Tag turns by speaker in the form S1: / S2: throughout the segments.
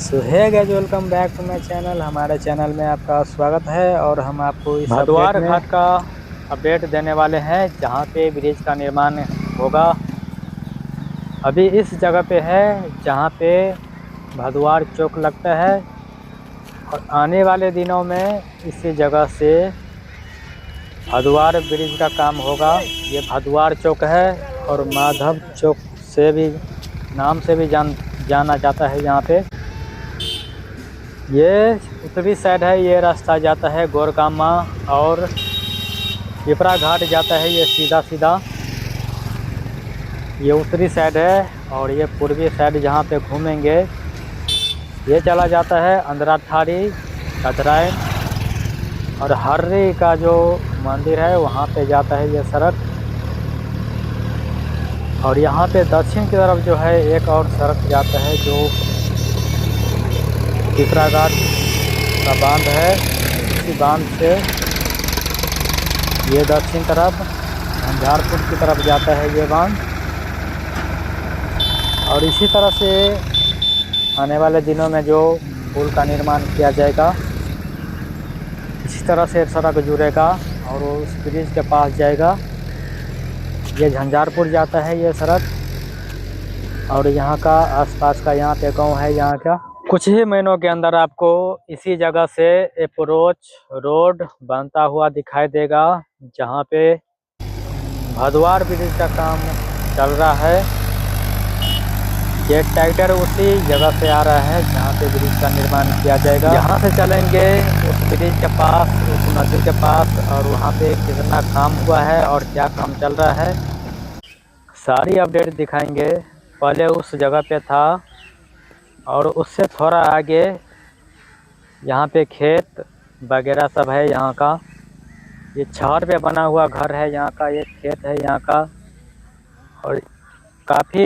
S1: सो है guys, welcome back to my channel. हमारे channel में आपका स्वागत है और हम आपको इस भदवार घाट का अपडेट देने वाले हैं जहां पे ब्रिज का निर्माण होगा। अभी इस जगह पे है जहां पे भदवार चौक लगता है और आने वाले दिनों में इसी जगह से भदवार ब्रिज का काम होगा। ये भदवार चौक है और माधव चौक से भी नाम से भी जाना जाता है। यहाँ पे ये उत्तरी साइड है, ये रास्ता जाता है गोरगामा और पिपरा घाट जाता है। ये सीधा सीधा ये उत्तरी साइड है और ये पूर्वी साइड जहाँ पे घूमेंगे ये चला जाता है अंधराठाड़ी, कतराइन और हर्री का जो मंदिर है वहाँ पे जाता है ये सड़क। और यहाँ पे दक्षिण की तरफ जो है एक और सड़क जाता है जो पिपरा घाट का बांध है। इसी बांध से ये दक्षिण तरफ झंझारपुर की तरफ जाता है ये बांध। और इसी तरह से आने वाले दिनों में जो पुल का निर्माण किया जाएगा इसी तरह से सड़क जुड़ेगा और वो उस ब्रिज के पास जाएगा। ये झंझारपुर जाता है ये सड़क और यहाँ का आसपास का यहाँ पे गांव है। यहाँ का कुछ ही महीनों के अंदर आपको इसी जगह से अप्रोच रोड बनता हुआ दिखाई देगा जहाँ पे भदवार ब्रिज का काम चल रहा है। ये ट्रैक्टर उसी जगह से आ रहा है जहाँ पे ब्रिज का निर्माण किया जाएगा। यहाँ से चलेंगे उस ब्रिज के पास, उस नदी के पास और वहाँ पे कितना काम हुआ है और क्या काम चल रहा है सारी अपडेट दिखाएंगे। पहले उस जगह पे था और उससे थोड़ा आगे यहाँ पे खेत वगैरह सब है। यहाँ का ये छड़ पे बना हुआ घर है, यहाँ का ये खेत है यहाँ का। और काफ़ी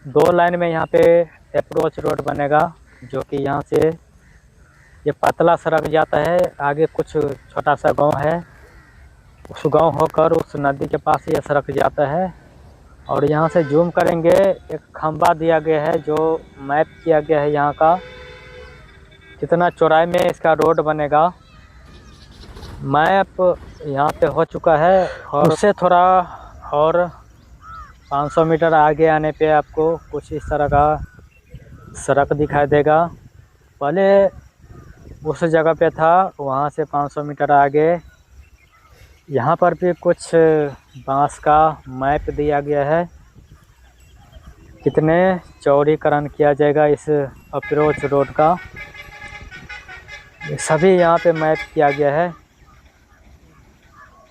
S1: 2 लाइन में यहाँ पे अप्रोच रोड बनेगा जो कि यहाँ से ये पतला सड़क जाता है। आगे कुछ छोटा सा गांव है, उस गांव होकर उस नदी के पास ये सड़क जाता है। और यहाँ से जूम करेंगे एक खंबा दिया गया है जो मैप किया गया है यहाँ का कितना चौड़ाई में इसका रोड बनेगा। मैप यहाँ पे हो चुका है और उससे थोड़ा और 500 मीटर आगे आने पे आपको कुछ इस तरह का सड़क दिखाई देगा। पहले उस जगह पे था, वहाँ से 500 मीटर आगे यहाँ पर भी कुछ बांस का मैप दिया गया है कितने चौड़ीकरण किया जाएगा इस अप्रोच रोड का। सभी यहाँ पे मैप किया गया है।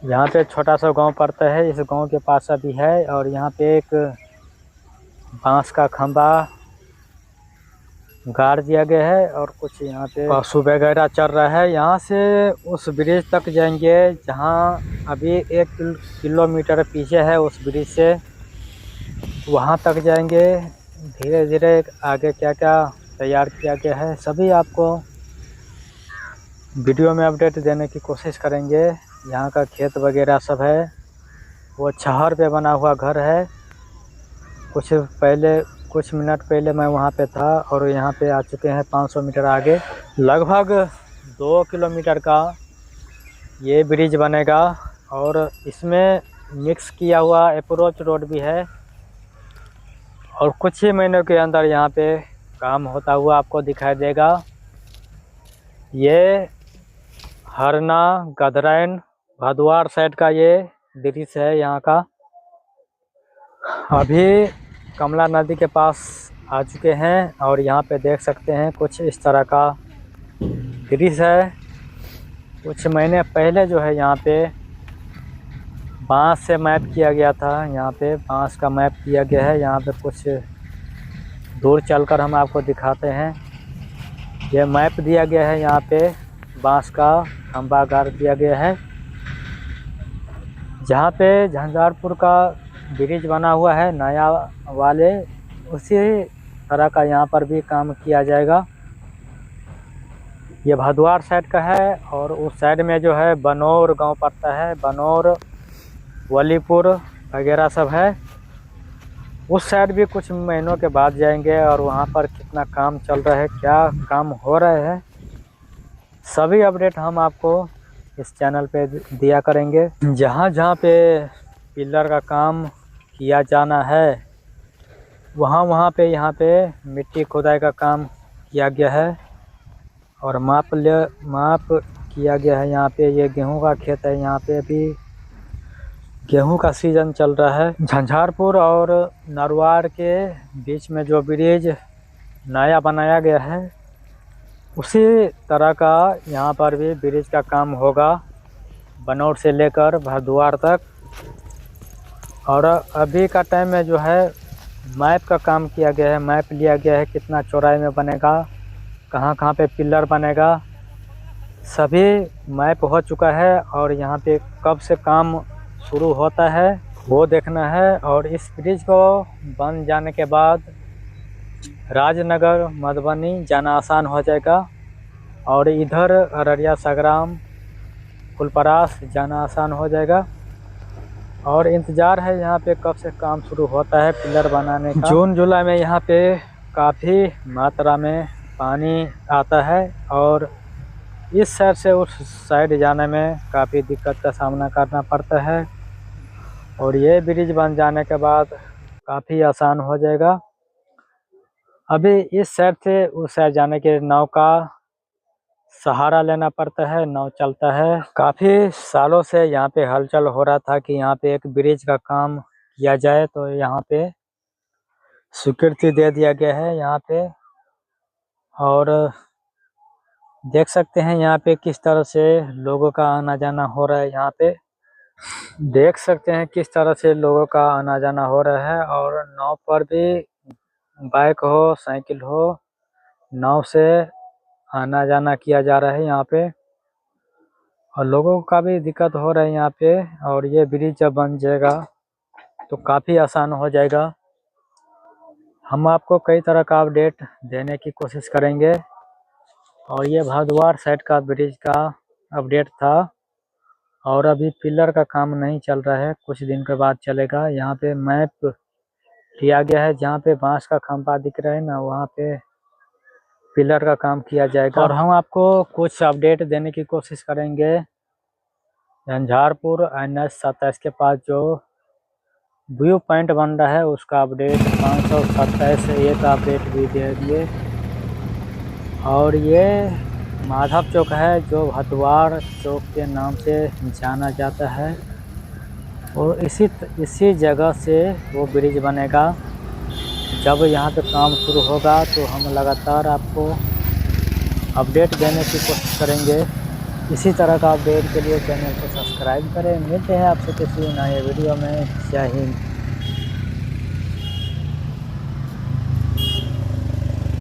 S1: यहाँ पे छोटा सा गांव पड़ता है, इस गांव के पास अभी है। और यहाँ पे एक बांस का खंबा गाड़ दिया गया है और कुछ यहाँ पे पशु वगैरह चल रहा है। यहाँ से उस ब्रिज तक जाएंगे जहाँ अभी 1 किलोमीटर पीछे है उस ब्रिज से, वहाँ तक जाएंगे। धीरे धीरे आगे क्या क्या तैयार किया गया है सभी आपको वीडियो में अपडेट देने की कोशिश करेंगे। यहाँ का खेत वगैरह सब है, वो छहर पे बना हुआ घर है। कुछ मिनट पहले मैं वहाँ पे था और यहाँ पे आ चुके हैं 500 मीटर आगे। लगभग 2 किलोमीटर का ये ब्रिज बनेगा और इसमें मिक्स किया हुआ अप्रोच रोड भी है। और कुछ ही महीनों के अंदर यहाँ पे काम होता हुआ आपको दिखाई देगा। ये हरना गदराइन भदवार साइड का ये दृश्य है यहाँ का। अभी कमला नदी के पास आ चुके हैं और यहाँ पे देख सकते हैं कुछ इस तरह का दृश्य है। कुछ महीने पहले जो है यहाँ पे बांस से मैप किया गया था, यहाँ पे बांस का मैप किया गया है। यहाँ पे कुछ दूर चलकर हम आपको दिखाते हैं। यह मैप दिया गया है, यहाँ पे बांस का खंबा गाड़ दिया गया है। जहाँ पे झंझारपुर का ब्रिज बना हुआ है नया वाले, उसी तरह का यहाँ पर भी काम किया जाएगा। ये भदवार साइड का है और उस साइड में जो है बनौर गांव पड़ता है, बनौर वलीपुर वगैरह सब है। उस साइड भी कुछ महीनों के बाद जाएंगे और वहाँ पर कितना काम चल रहा है, क्या काम हो रहा है, सभी अपडेट हम आपको इस चैनल पे दिया करेंगे। जहाँ जहाँ पे पिलर का काम किया जाना है वहाँ पे यहाँ पे मिट्टी खुदाई का काम किया गया है और माप किया गया है। यहाँ पे ये गेहूं का खेत है, यहाँ पे अभी गेहूं का सीजन चल रहा है। झंझारपुर और नरवार के बीच में जो ब्रिज नया बनाया गया है उसी तरह का यहाँ पर भी ब्रिज का काम होगा, बनौर से लेकर भरद्वार तक। और अभी का टाइम में जो है मैप का काम किया गया है, मैप लिया गया है कितना चौड़ाई में बनेगा, कहाँ कहाँ पे पिलर बनेगा, सभी मैप हो चुका है। और यहाँ पे कब से काम शुरू होता है वो देखना है। और इस ब्रिज को बन जाने के बाद राजनगर मधुबनी जाना आसान हो जाएगा और इधर अररिया संग्राम फुलपरास जाना आसान हो जाएगा। और इंतज़ार है यहाँ पे कब से काम शुरू होता है पिलर बनाने का। जून जुलाई में यहाँ पे काफ़ी मात्रा में पानी आता है और इस साइड से उस साइड जाने में काफ़ी दिक्कत का सामना करना पड़ता है। और ये ब्रिज बन जाने के बाद काफ़ी आसान हो जाएगा। अभी इस साइड से उस साइड जाने के नाव का सहारा लेना पड़ता है, नाव चलता है। काफ़ी सालों से यहाँ पे हलचल हो रहा था कि यहाँ पे एक ब्रिज का काम किया जाए, तो यहाँ पे स्वीकृति दे दिया गया है यहाँ पे। और देख सकते हैं यहाँ पे किस तरह से लोगों का आना जाना हो रहा है। यहाँ पे देख सकते हैं किस तरह से लोगों का आना जाना हो रहा है। और नाव पर भी बाइक हो साइकिल हो, नाव से आना जाना किया जा रहा है यहाँ पे। और लोगों का भी दिक्कत हो रहा है यहाँ पे। और ये ब्रिज जब बन जाएगा तो काफ़ी आसान हो जाएगा। हम आपको कई तरह का अपडेट देने की कोशिश करेंगे। और ये भरद्वार साइड का ब्रिज का अपडेट था। और अभी पिलर का काम नहीं चल रहा है, कुछ दिन के बाद चलेगा। यहाँ पे मैप किया गया है, जहाँ पे बांस का खंभा दिख रहा है ना, वहाँ पे पिलर का काम किया जाएगा। और हम आपको कुछ अपडेट देने की कोशिश करेंगे। झंझारपुर NH-27 के पास जो व्यू पॉइंट बन रहा है उसका अपडेट 527 एक अपडेट भी दे दिए। और ये माधव चौक है जो भरद्वार चौक के नाम से जाना जाता है। और इसी जगह से वो ब्रिज बनेगा। जब यहाँ पे काम शुरू होगा तो हम लगातार आपको अपडेट देने की कोशिश करेंगे। इसी तरह का अपडेट के लिए चैनल को सब्सक्राइब करें। मिलते हैं आपसे किसी नए वीडियो में। जय हिंद।